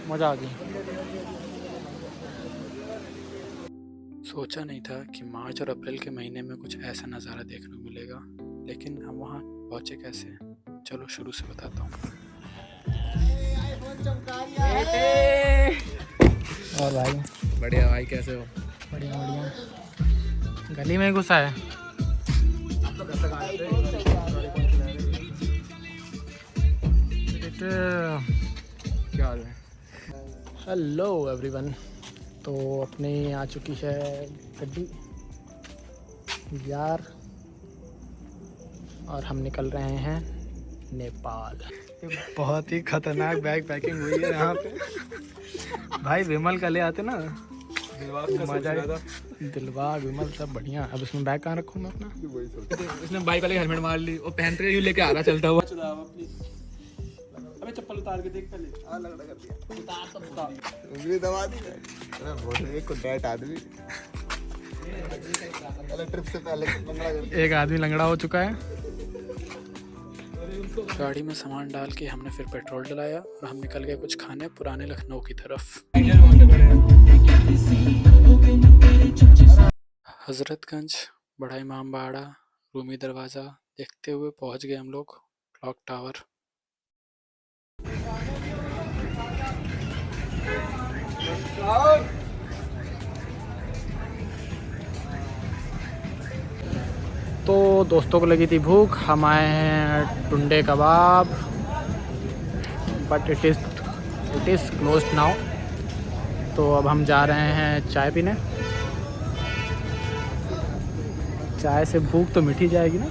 मज़ा आ गई। सोचा नहीं था कि मार्च और अप्रैल के महीने में कुछ ऐसा नज़ारा देखने को मिलेगा, लेकिन हम वहाँ पहुँचे कैसे, चलो शुरू से बताता हूँ। और भाई बढ़िया भाई, कैसे हो? बढ़िया बढ़िया। गली में ही घुसा है। क्या हाल है? Hello everyone. तो अपनी आ चुकी है गड्डी यार, और हम निकल रहे हैं नेपाल। बहुत ही खतरनाक बैग पैकिंग हुई है यहाँ पे। भाई विमल का ले आते ना, मजा। दिलबाग विमल सब बढ़िया। अब इसमें बैग कहाँ रखूँ मैं अपना? इसने बाइक वाले हेलमेट मार ली और पहन के लेके आ रहा चलता हुआ। अबे चप्पल उतार के देख पहले। लगड़ा कर दिया। उतार तो उतार। उंगली दबा दी। अरे बहुत एक को डेट आदमी। पहले ट्रिप से पहले लंगड़ा कर दिया। एक आदमी लंगड़ा हो चुका है। गाड़ी में सामान डाल के हमने फिर पेट्रोल डलाया और हम निकल गए कुछ खाने पुराने लखनऊ की तरफ। हजरतगंज, बड़ा इमाम बाड़ा, रूमी दरवाज़ा देखते हुए पहुंच गए हम लोग क्लॉक टावर। तो दोस्तों को लगी थी भूख, हम आए हैं Tunday Kabab, but it is closed now. तो अब हम जा रहे हैं चाय पीने। चाय से भूख तो मिट ही जाएगी ना।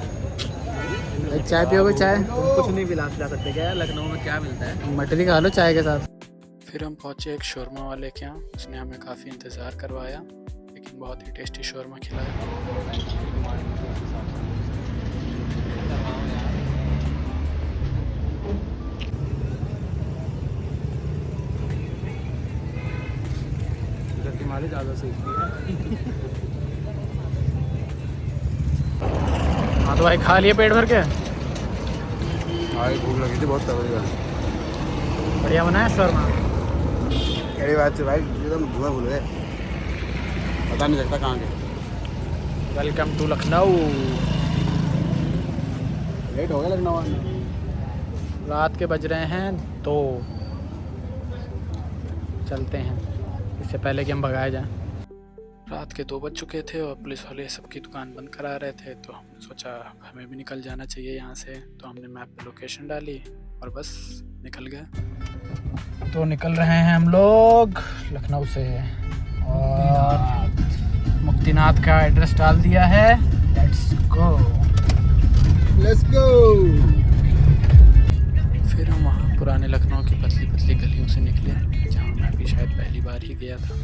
चाय पियोगे? चाय कुछ नहीं पिला सकते क्या? लखनऊ में क्या मिलता है? मटरी खा लो चाय के साथ। फिर हम पहुंचे एक शौरमा वाले के यहाँ। उसने हमें काफ़ी इंतज़ार करवाया, लेकिन बहुत ही टेस्टी शौरमा खिलाया। माली ज़्यादा सही। हाँ तो भाई खा लिए पेट भर के? भाई भूख लगी थी बहुत तगड़ी वाली। बढ़िया बना है शौरमा। कड़ी बात से भाई एकदम धुआं भूल गए, पता नहीं लगता कहाँ के। Welcome to Lucknow. लेट हो गया लखनऊ आने। रात के बज रहे हैं 2। चलते हैं इससे पहले कि हम भगाए जाएं। रात के 2 बज चुके थे और पुलिस वाले सबकी दुकान बंद करा रहे थे, तो हमने सोचा हमें भी निकल जाना चाहिए यहाँ से। तो हमने मैप पे लोकेशन डाली और बस निकल गए। तो निकल रहे हैं हम लोग लखनऊ से और मुक्तिनाथ का एड्रेस डाल दिया है। Let's go. फिर हम वहाँ पुराने लखनऊ की पतली पतली गलियों से निकले, जहाँ मैं भी शायद पहली बार ही गया था।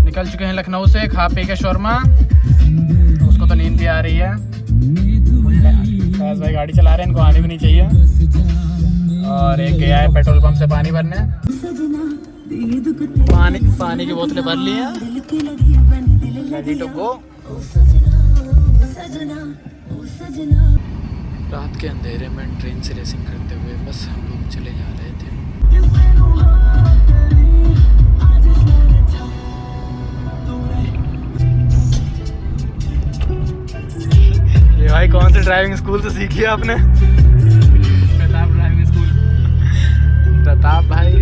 निकल चुके हैं लखनऊ से खा पी के शौरमा। उसको तो नींद भी आ रही है। फैज भाई गाड़ी चला रहे हैं, इनको आनी भी नहीं चाहिए। और एक गया है पेट्रोल पंप से पानी भरने। पानी की बोतलें भर ली हैं, रेडी टू गो। रात के अंधेरे में ट्रेन से रेसिंग करते हुए बस हम लोग चले जा रहे थे। ये भाई कौन से ड्राइविंग स्कूल से सीखी है आपने? Pratap driving school. प्रताप भाई।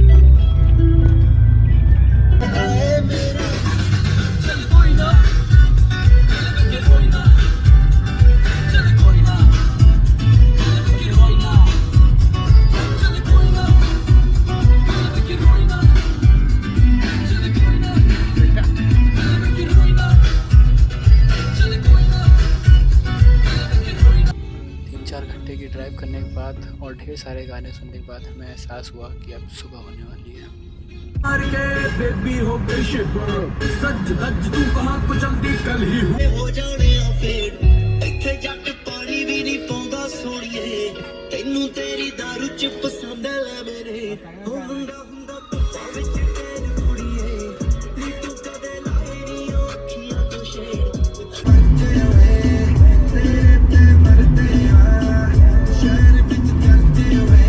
ड्राइव करने के बाद और ढेर सारे गाने सुनने के बाद हमें एहसास हुआ कि अब सुबह होने वाली है। हो जाने फेड इत्थे जट पानी भी नहीं पाउंदा सोनिए तैनू तेरी दारू च पसंद है मेरे हो मुंडा हुंदा धुप्पा विच तेरी कुड़ीए नी तू कदे लाए नी अखियां तो शेर मरते हुए तेरे ते मरते आ शहर विच चलते हुए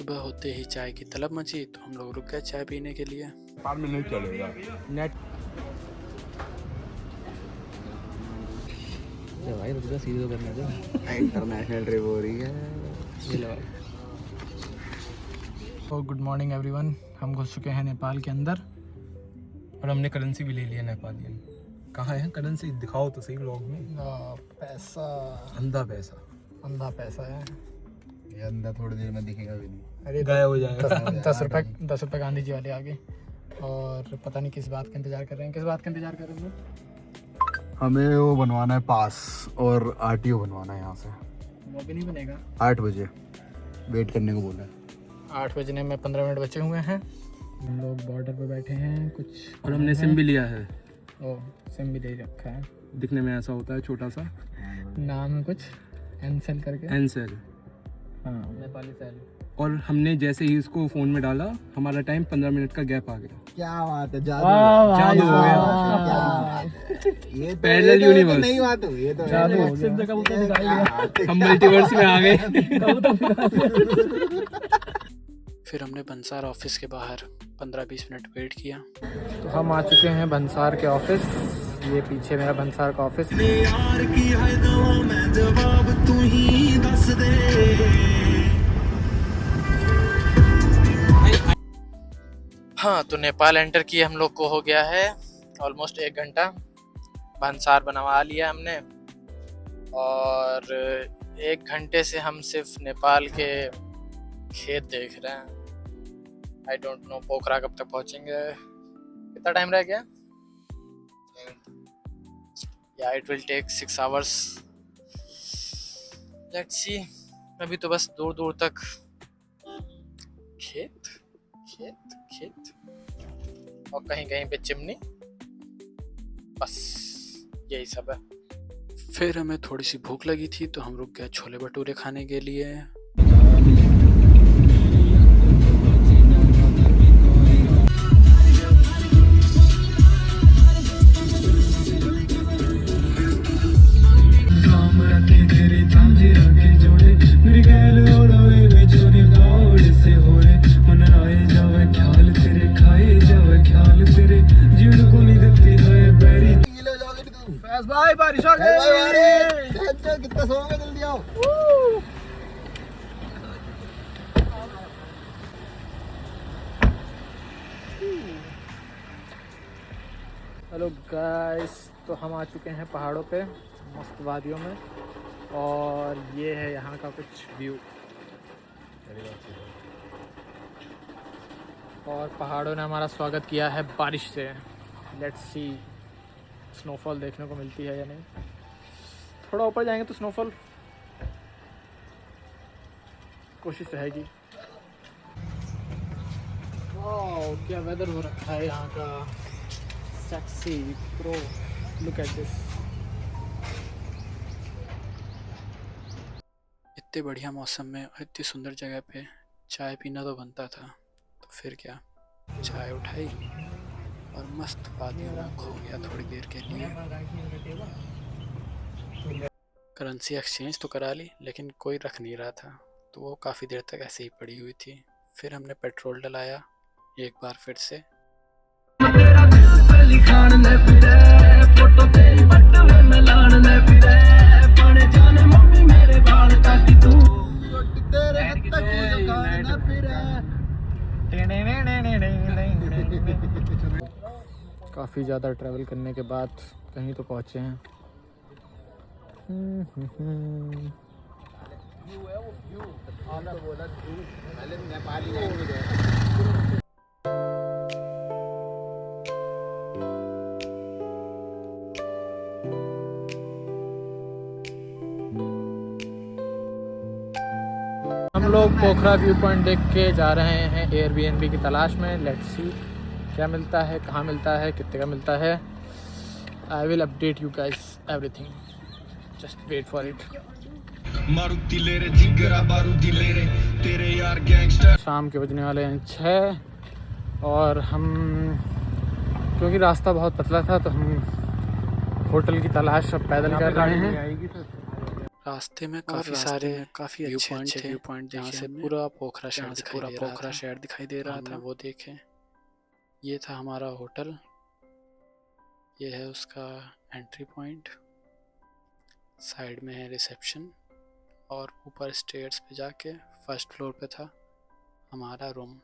सुबह होते ही चाय की तलब मची तो हम लोग रुक गए चाय पीने के लिए। नेपाल में नहीं चलेगा नेट भाई रुक जा, सीधे करना दो। इंटरनेशनल ट्रिप हो रही है। ये लो। तो गुड मॉर्निंग एवरीवन, हम घुस चुके हैं नेपाल के अंदर और हमने करेंसी भी ले लिया नेपालियन। कहाँ है करेंसी, दिखाओ तो सही व्लॉग में। पैसा अंधा पैसा, अंधा पैसा है ये अंदर थोड़ी देर में दिखेगा भी नहीं। अरे गायब हो जाएगा। 10 रुपये गांधी जी वाले आगे। और पता नहीं किस बात का इंतजार कर रहे हैं। किस बात का इंतजार कर रहे हैं? हमें वो बनवाना है पास और आरटीओ बनवाना है यहाँ से। वो भी नहीं बनेगा। 8 बजे वेट करने को बोला है। 8 बजने में 15 मिनट बचे हुए हैं। हम लोग बॉर्डर पे बैठे हैं कुछ। और हमने सिम भी लिया है। ओ सिम भी दे रखा है। दिखने में ऐसा होता है छोटा सा, नाम कुछ एनसेल करके। एनसेल। हाँ नेपाली सेल। और हमने जैसे ही इसको फ़ोन में डाला हमारा टाइम 15 मिनट का गैप आ गया। क्या बात है, जादू हो गया। ये पैरेलल यूनिवर्स। नहीं बात हो, ये तो जादू हो गया। हम मल्टीवर्स में आ गए। फिर हमने बंसार ऑफिस के बाहर 15-20 मिनट वेट किया। तो हम आ चुके हैं बंसार के ऑफिस। ये पीछे मेरा बंसार का ऑफिस। यार की है दवा मैं जवाब तू ही दस दे। हाँ तो नेपाल एंटर किए हम लोग को हो गया है ऑलमोस्ट 1 घंटा। बंसार बनवा लिया हमने और 1 घंटे से हम सिर्फ नेपाल के खेत देख रहे हैं। आई डोंट नो पोखरा कब तक पहुंचेंगे, कितना टाइम रह गया? या it will take 6 hours. Let's see. अभी तो बस दूर दूर तक खेत खेत खेत और कहीं कहीं पे चिमनी, बस यही सब है। फिर हमें थोड़ी सी भूख लगी थी तो हम रुक गए छोले भटूरे खाने के लिए। भाई बारिश आ गई। कितना सोओगे, जल्दी आओ। हेलो गाइस, तो हम आ चुके हैं पहाड़ों पे मस्त वादियों में और ये है यहाँ का कुछ व्यू। और पहाड़ों ने हमारा स्वागत किया है बारिश से। लेट्स सी स्नोफॉल देखने को मिलती है या नहीं। थोड़ा ऊपर जाएंगे तो स्नोफॉल कोशिश रहेगी। वाओ क्या वेदर हो रखा है यहाँ का, sexy pro. Look at this. इतने बढ़िया मौसम में और इतनी सुंदर जगह पे चाय पीना तो बनता था, तो फिर क्या, चाय उठाई और मस्त वादियों में खो गया थोड़ी देर के लिए। करेंसी एक्सचेंज तो करा ली लेकिन कोई रख नहीं रहा था तो वो काफ़ी देर तक ऐसे ही पड़ी हुई थी। फिर हमने पेट्रोल डलाया एक बार फिर से। काफ़ी ज़्यादा ट्रैवल करने के बाद कहीं तो पहुँचे हैं। हम लोग पोखरा व्यू पॉइंट देख के जा रहे हैं एयरबीएनबी की तलाश में। लेट्स सी क्या मिलता है, कहाँ मिलता है, कितने का मिलता है। I will update you guys everything, just wait for it. Maruti ले रे जिगरा बारूदी ले रे तेरे यार गैंगस्टर। शाम के बजने वाले हैं 6 और हम क्योंकि रास्ता बहुत पतला था तो हम होटल की तलाश अब पैदल कर रहे हैं। रास्ते में काफ़ी सारे काफ़ी अच्छे व्यू पॉइंट जहाँ से पूरा पोखरा शहर दिखाई दे रहा था। वो देखें, ये था हमारा होटल, ये है उसका एंट्री पॉइंट, साइड में है रिसेप्शन और ऊपर स्टेयर्स पे जाके फर्स्ट फ्लोर पे था हमारा रूम।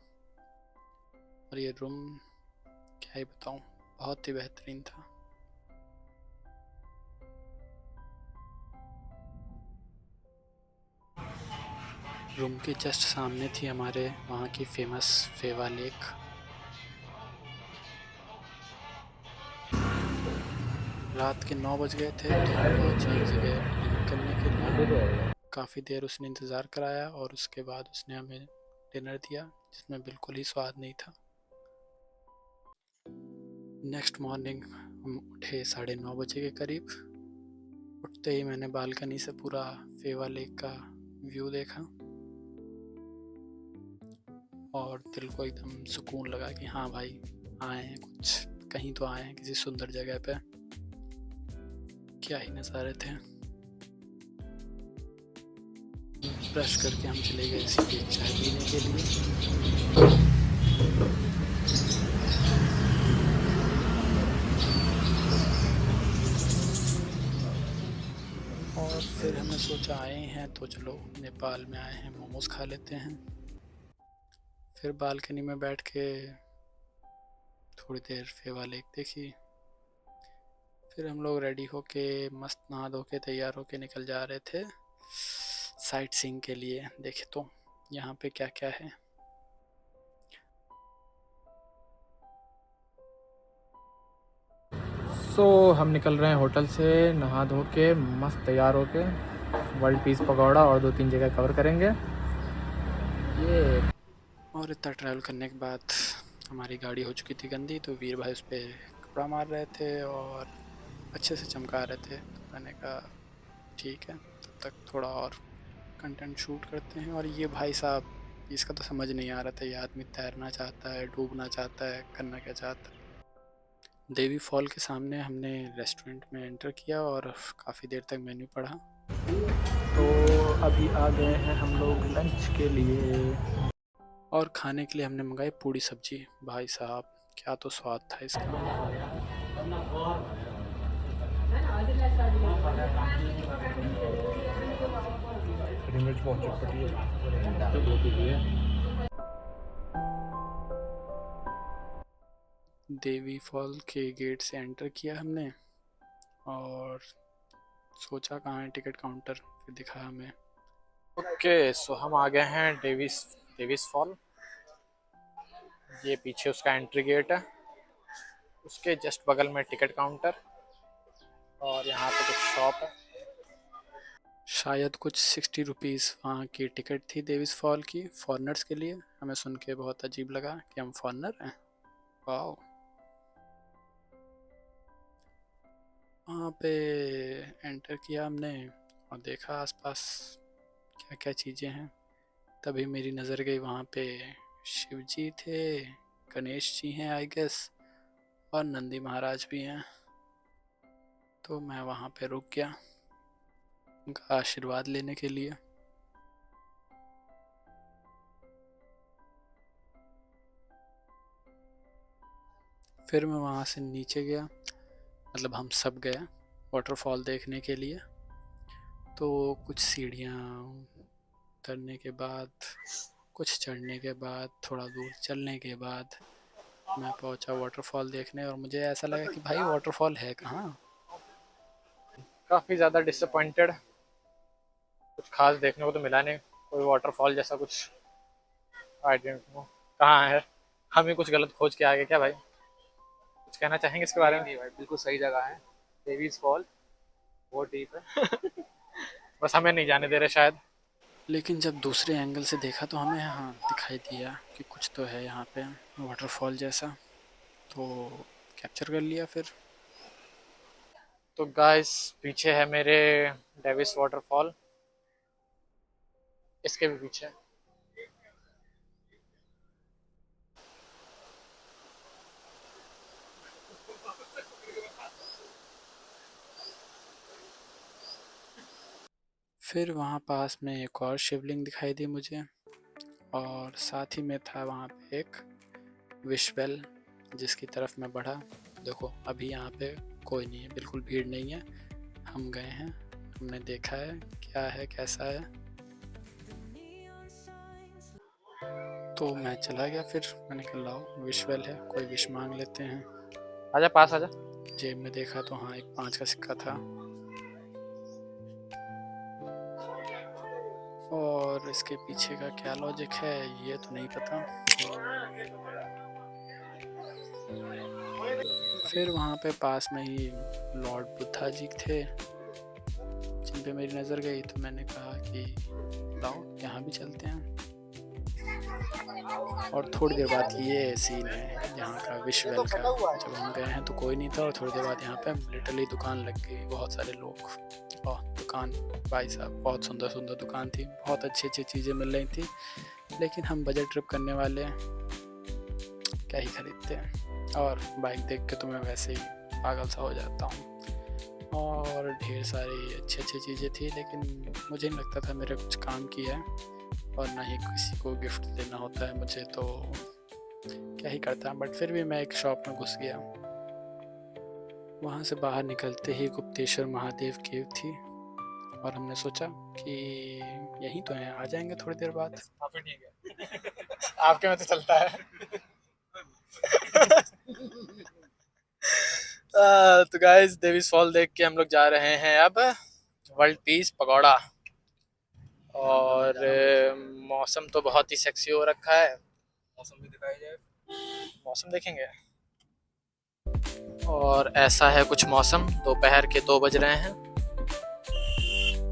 और ये रूम क्या ही बताऊं, बहुत ही बेहतरीन था। रूम के जस्ट सामने थी हमारे वहाँ की फेमस फेवा लेक। रात के 9 बज गए थे तो हम पहुँचे एक जगह डिनर करने के लिए। काफ़ी देर उसने इंतज़ार कराया और उसके बाद उसने हमें डिनर दिया जिसमें बिल्कुल ही स्वाद नहीं था। नेक्स्ट मॉर्निंग हम उठे 9:30 बजे के करीब। उठते ही मैंने बालकनी से पूरा फेवा लेक का व्यू देखा और दिल को एकदम सुकून लगा कि हाँ भाई, आए हैं कुछ, कहीं तो आए हैं किसी सुंदर जगह पे। क्या ही नज़ारे थे। ब्रश करके हम चले गए सीधे चाय पीने के लिए। और फिर हमने सोचा आए हैं तो चलो नेपाल में आए हैं, मोमोज खा लेते हैं। फिर बालकनी में बैठ के थोड़ी देर फेवा लेक देखी। फिर हम लोग रेडी होके मस्त नहा धो के तैयार होके निकल जा रहे थे साइट सीइंग के लिए। देखे तो यहाँ पे क्या क्या है। हम निकल रहे हैं होटल से नहा धो के मस्त तैयार होके। वर्ल्ड पीस पकौड़ा और 2-3 जगह कवर करेंगे ये। और इतना ट्रैवल करने के बाद हमारी गाड़ी हो चुकी थी गंदी, तो वीर भाई उस पर कपड़ा मार रहे थे और अच्छे से चमका रहे थे। तो मैंने कहा ठीक है, तब तक थोड़ा और कंटेंट शूट करते हैं। और ये भाई साहब, इसका तो समझ नहीं आ रहा था, ये आदमी तैरना चाहता है, डूबना चाहता है, करना क्या चाहता है। देवी फॉल के सामने हमने रेस्टोरेंट में एंटर किया और काफ़ी देर तक मेन्यू पढ़ा। तो अभी आ गए हैं हम लोग लंच के लिए। और खाने के लिए हमने मंगाई पूड़ी सब्जी। भाई साहब क्या तो स्वाद था इसका। मिर्च बहुत चटपटी है। देवी फॉल के गेट से एंटर किया हमने और सोचा कहाँ है टिकट काउंटर, फिर दिखा हमें। ओके, सो हम आ गए हैं डेविस फॉल। ये पीछे उसका एंट्री गेट है, उसके जस्ट बगल में टिकट काउंटर और यहाँ पे कुछ शॉप है। शायद कुछ 60 रुपीज़ वहाँ की टिकट थी डेविस फॉल की फॉरेनर्स के लिए। हमें सुन के बहुत अजीब लगा कि हम फॉरेनर हैं। वाओ। वहाँ पे एंटर किया हमने और देखा आसपास क्या क्या चीज़ें हैं। तभी मेरी नज़र गई वहाँ पे शिव जी थे, गणेश जी हैं आई गेस, और नंदी महाराज भी हैं। तो मैं वहाँ पे रुक गया उनका आशीर्वाद लेने के लिए। फिर मैं वहाँ से नीचे गया, मतलब हम सब गए वाटरफॉल देखने के लिए। तो कुछ सीढ़ियाँ उतरने के बाद, कुछ चढ़ने के बाद, थोड़ा दूर चलने के बाद मैं पहुँचा वाटरफॉल देखने। और मुझे ऐसा लगा कि भाई वाटरफॉल है कहाँ। काफ़ी ज़्यादा डिसअपॉइंटेड, कुछ खास देखने को तो मिला नहीं। कोई वाटरफॉल जैसा कुछ आई डोंट नो कहाँ है। हम ही कुछ गलत खोज के आ गए क्या भाई? कुछ कहना चाहेंगे इसके बारे में? भाई बिल्कुल सही जगह है, डेविस फॉल बहुत डीप है। बस हमें नहीं जाने दे रहे शायद। लेकिन जब दूसरे एंगल से देखा तो हमें हाँ दिखाई दिया कि कुछ तो है यहाँ पे वाटरफॉल जैसा, तो कैप्चर कर लिया फिर। तो गाइस पीछे है मेरे डेविस वाटरफॉल, इसके भी पीछे। फिर वहाँ पास में एक और शिवलिंग दिखाई दी मुझे, और साथ ही में था वहाँ पे एक विश वेल, जिसकी तरफ मैं बढ़ा। देखो अभी यहाँ पे कोई नहीं है, बिल्कुल भीड़ नहीं है। हम गए हैं, हमने देखा है क्या है कैसा है, तो मैं चला गया। फिर मैंने कहा लाओ विश वेल है, कोई विश मांग लेते हैं। आजा पास आजा। जेब में देखा तो हाँ, एक 5 का सिक्का था, और इसके पीछे का क्या लॉजिक है ये तो नहीं पता। फिर वहाँ पे पास में ही लॉर्ड बुद्धा जी थे, जिन पे मेरी नज़र गई, तो मैंने कहा कि लाओ यहाँ भी चलते हैं। और थोड़ी देर बाद ये सीन है यहाँ का विश वेल का। जब हम गए हैं तो कोई नहीं था, और थोड़ी देर बाद यहाँ पे लिटरली दुकान लग गई, बहुत सारे लोग। और दुकान, भाई साहब बहुत सुंदर सुंदर दुकान थी, बहुत अच्छी अच्छी चीज़ें मिल रही थी। लेकिन हम बजट ट्रिप करने वाले क्या ही खरीदते हैं, और बाइक देख के तो मैं वैसे ही पागल सा हो जाता हूँ। और ढेर सारी अच्छी अच्छी चीज़ें थी, लेकिन मुझे नहीं लगता था मेरे कुछ काम की है, और ना ही किसी को गिफ्ट देना होता है मुझे, तो क्या ही करता। बट फिर भी मैं एक शॉप में घुस गया। वहाँ से बाहर निकलते ही गुप्तेश्वर महादेव केव थी, और हमने सोचा कि यहीं तो है, आ जाएंगे थोड़ी देर बाद। काफी ठीक है। आपके में तो चलता है। तो गाइस देवीज फॉल देख के हम लोग जा रहे हैं अब वर्ल्ड पीस पकौड़ा। और मौसम तो बहुत ही सेक्सी हो रखा है। मौसम भी दिखाया जाए, मौसम देखेंगे। और ऐसा है कुछ मौसम, दोपहर के 2 बज रहे हैं।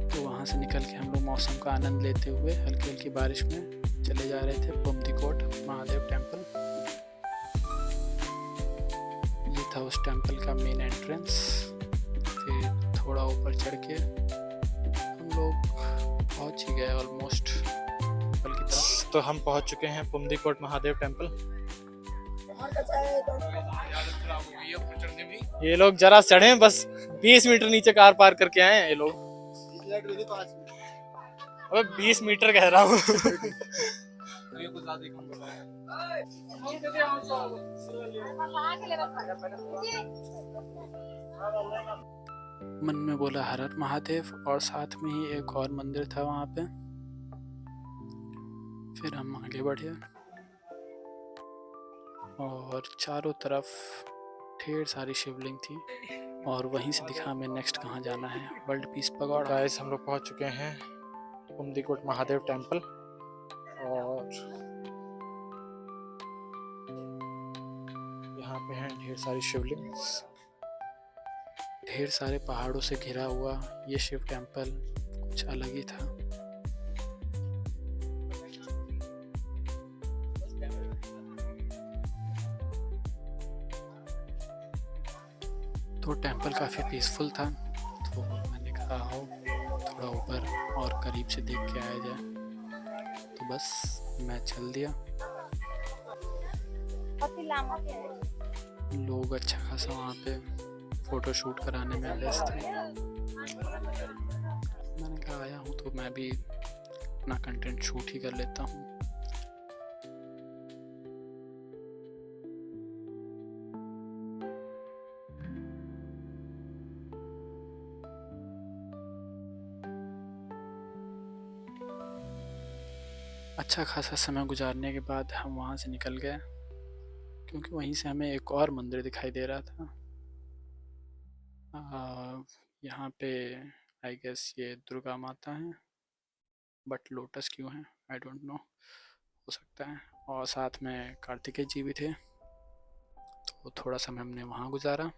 तो वहाँ से निकल के हम लोग मौसम का आनंद लेते हुए हल्की हल्की बारिश में चले जा रहे थे पुमदीकोट महादेव टेम्पल। ये था उस टेम्पल का मेन एंट्रेंस। फिर थोड़ा ऊपर चढ़ के हम लोग पहुँच ही गए ऑलमोस्ट टेम्पल की तरफ। तो हम पहुंच चुके हैं पुमदीकोट महादेव टेम्पल। ये लोग जरा चढ़े, बस 20 मीटर नीचे कार पार करके आए हैं ये लोग। अबे 20 मीटर कह रहा हूँ। मन में बोला हर हर महादेव, और साथ में ही एक और मंदिर था वहाँ पे। फिर हम आगे बढ़े, और चारों तरफ ढेर सारी शिवलिंग थी, और वहीं से दिखा हमें नेक्स्ट कहाँ जाना है, वर्ल्ड पीस पकौड़ा। गाइस हम लोग पहुंच चुके हैं पुमदीकोट महादेव टेम्पल। और यहाँ पे हैं ढेर सारी शिवलिंग्स। ढेर सारे पहाड़ों से घिरा हुआ ये शिव टेम्पल कुछ अलग ही था। तो टेम्पल काफ़ी पीसफुल था, तो मैंने कहा आओ थोड़ा ऊपर और करीब से देख के आया जाए। तो बस मैं चल दिया। लोग अच्छा खासा वहाँ पे फ़ोटो शूट कराने में व्यस्त थे। मैंने कहा आया हूँ तो मैं भी अपना कंटेंट शूट ही कर लेता हूँ। अच्छा खासा समय गुजारने के बाद हम वहाँ से निकल गए, क्योंकि वहीं से हमें एक और मंदिर दिखाई दे रहा था। यहाँ पे आई गेस ये दुर्गा माता हैं, बट लोटस क्यों है आई डोंट नो, हो सकता है। और साथ में कार्तिकेय जी भी थे, तो थोड़ा समय हमने वहाँ गुजारा।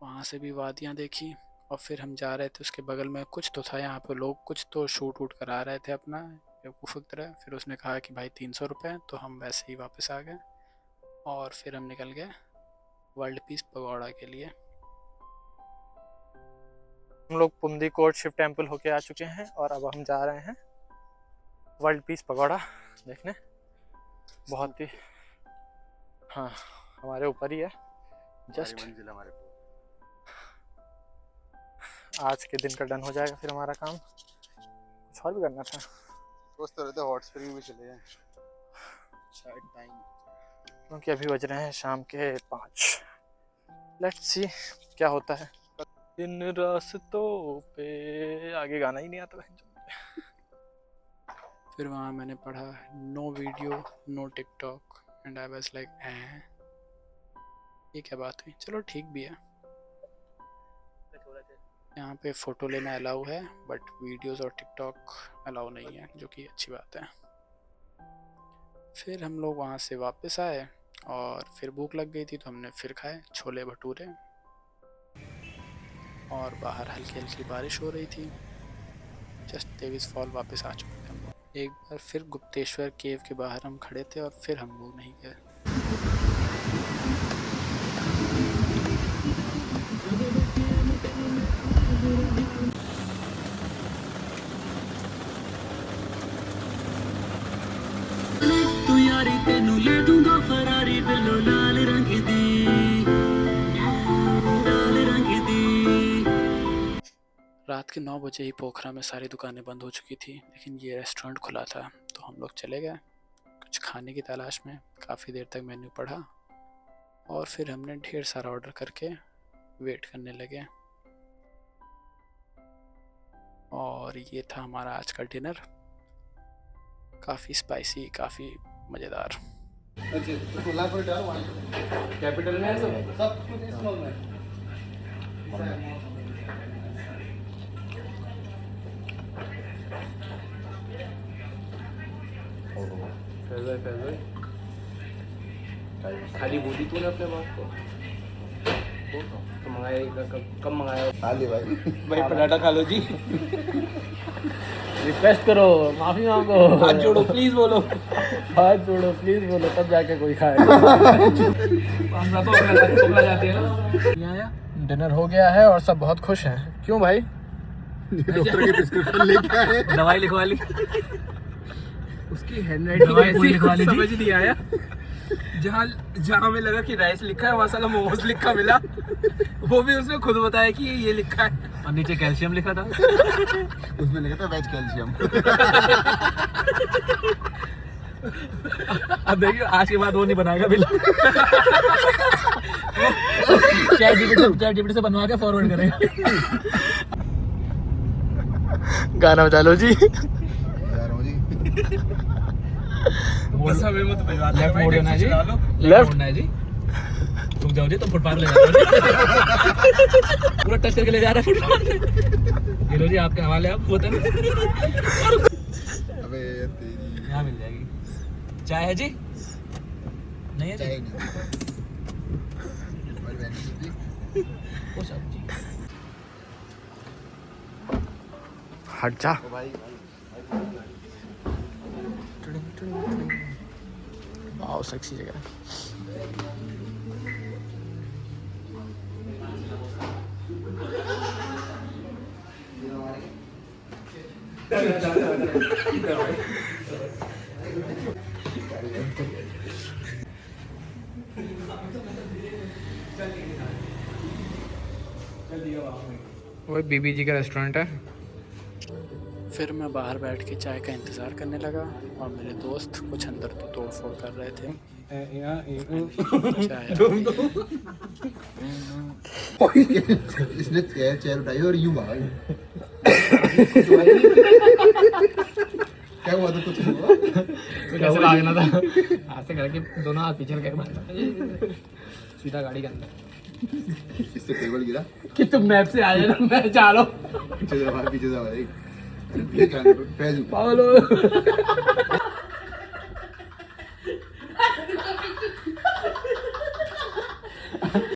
वहाँ से भी वादियाँ देखी, और फिर हम जा रहे थे उसके बगल में कुछ तो था यहाँ पे, लोग कुछ तो शूट वूट करा रहे थे अपना बेवकूफ़ की तरह। फिर उसने कहा कि भाई 300 रुपये, तो हम वैसे ही वापस आ गए, और फिर हम निकल गए वर्ल्ड पीस पकौड़ा के लिए। हम लोग पुमदीकोट शिव टेम्पल होके आ चुके हैं, और अब हम जा रहे हैं वर्ल्ड पीस पकौड़ा देखने। बहुत ही हाँ हमारे ऊपर ही है जस्ट। आज के दिन का डन हो जाएगा फिर हमारा काम। कुछ और भी करना था। सोच तो रहते हॉट स्प्रिंग भी चले जाएं। शायद टाइम क्योंकि अभी बज रहे हैं शाम के 5। लेट्स सी क्या होता है। इन रास्तों पे आगे गाना ही नहीं आता है। फिर वहाँ मैंने पढ़ा no video no TikTok and I was like ये क्या बात हुई। चलो ठीक भी है। यहाँ पे फ़ोटो लेना अलाउ है बट वीडियोस और टिकटॉक अलाउ नहीं है, जो कि अच्छी बात है। फिर हम लोग वहाँ से वापस आए और फिर भूख लग गई थी तो हमने फिर खाए छोले भटूरे। और बाहर हल्की हल्की बारिश हो रही थी। जस्ट देवीज फॉल वापस आ चुके थे हम लोग। एक बार फिर गुप्तेश्वर केव के बाहर हम खड़े थे और फिर हम लोग नहीं गए। तू यारी तेनू ले दूंगा फरारी बिलो लाल रंग दी, लाल रंग दी। रात के 9 बजे ही पोखरा में सारी दुकानें बंद हो चुकी थी, लेकिन ये रेस्टोरेंट खुला था तो हम लोग चले गए कुछ खाने की तलाश में। काफ़ी देर तक मेन्यू पढ़ा और फिर हमने ढेर सारा ऑर्डर करके वेट करने लगे। और ये था हमारा आज का डिनर। काफ़ी स्पाइसी, काफ़ी मज़ेदार। कैपिटल में सब कुछ स्मॉल में। खाली बोली तूने अपने बात को तो मंगाएगा कब मंगाया? खाली भाई भाई पराठा खा लो जी। रिक्वेस्ट करो, माफी मांगो, हाथ जोड़ो प्लीज बोलो, हाथ जोड़ो प्लीज बोलो, तब जाके कोई खाए। हम तो पकड़ा जाते हैं ना। आया डिनर हो गया है और सब बहुत खुश हैं। क्यों भाई? डॉक्टर की प्रिस्क्रिप्शन लेके आए, दवाई लिखवा ली, उसकी हैंडराइटिंग ऐसी लिखवा ली, समझ नहीं आया। जहाँ जहाँ हमें लगा कि राइस लिखा है वहाँ साला मोमोज लिखा मिला। वो भी उसने खुद बताया कि ये लिखा है और नीचे कैल्शियम लिखा था। उसमें लिखा था वेज कैल्शियम। अब देखिए आज के बाद वो नहीं बनाएगा बिल। चैट जीपीटी से बनवा के फॉरवर्ड करेगा। गाना बजा लो जी। यार हो जी बस हमें मत बजा लेफ्ट मोड़ देना है जी, लेफ्ट मोड़ना है जी। तुम जाओ जी, तुम फुटपाथ ले जाओ। पूरा टच करके ले जा रहा है फुटपाथ। ये लो जी आपके हवाले, आप होता नहीं। अबे तेरी यहाँ मिल जाएगी। चाय है जी? नहीं है जी? चाय नहीं और वैनिटी वो सब्जी। हट जा। भाई वाओ सेक्सी जगह। वो बीबी जी का रेस्टोरेंट है। फिर मैं बाहर बैठ के चाय का इंतज़ार करने लगा और मेरे दोस्त कुछ अंदर तो तोड़ फोड़ कर रहे थे। चाय इसने चेयर उठाई और यूं भागा। क्या हुआ था? कुछ हुआ? कुछ ऐसे भागना था, ऐसे करके दोनों हाथ पीछे करके सीधा गाड़ी के अंदर। इससे टेबल गिरा। कि तुम मैप से आ जाना, मैं चालो पीछे जा भाई, पीछे जा भाई। ये क्या? फैजू पागल हो।